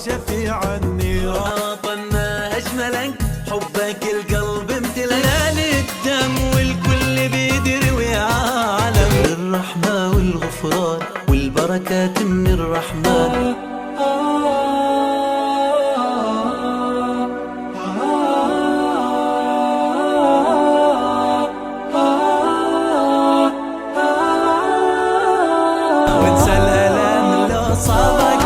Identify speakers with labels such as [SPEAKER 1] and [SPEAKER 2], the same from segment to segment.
[SPEAKER 1] شفيع النيران.
[SPEAKER 2] وطننا أجملك حبك القلب امتلأ الدم والكل بيدري ويعلم الرحمة والغفران والبركات من الرحمن. وانسى الألم اللي صابك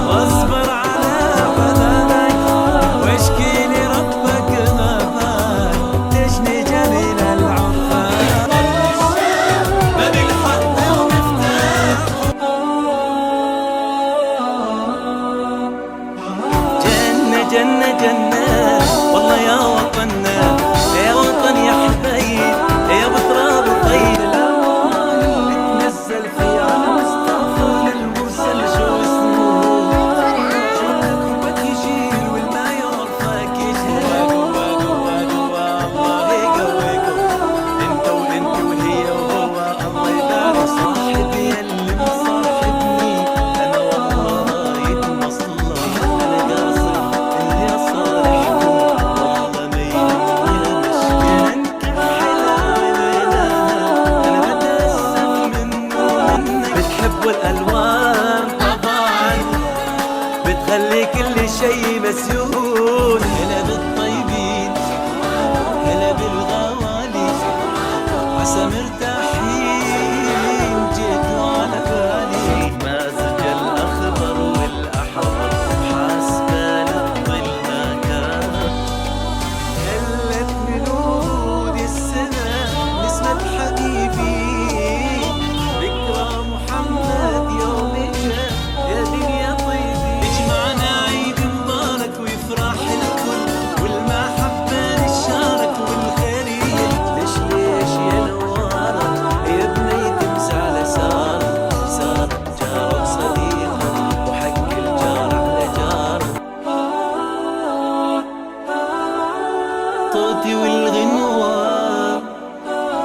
[SPEAKER 2] واصبر على بلاك واشكي لربك ما فات تجني جميل العفان. باب الحق ومفتاح جنة جنة جنة والله يا وطننا يا وطن يا حبايب يا ابو تراب الطيب. الأمان اللي تنزل فيه على مستغفر للمرسل شو اسمه شوفك حبك يشيل والما يرفعك يجهل جوا جوا جوا الله يقويكم انت وانت وهي وهو الله يبارك صاحبي اللي مصاحبني انا والله يتمصلى انا قاصد اللي صالحكم والله ما يهمني مشكلة انا بتأسف منه منك. بتحب الالوان طبعا بتخلي كل شي مسيون. هلا بالطيبين هلا بالغوالي عسى مرتاحين جيتوا على بالي. مازج الاخضر والاحمر حاسبه للظل ما كان هلت ملود السنة نسمة حبيبي ذكرى محمد يوم جاء يا دنيا طيبي. يجمعنا عيد مبارك ويفرح الكل والمحبة نشارك والخيرية. ليش يا نوارة يا بنيتي مزعلة صار جار وصديق وحق الجار على جار. صوتي والغنوة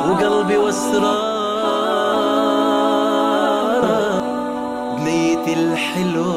[SPEAKER 2] وقلبي والسرار بنيتي الحلوة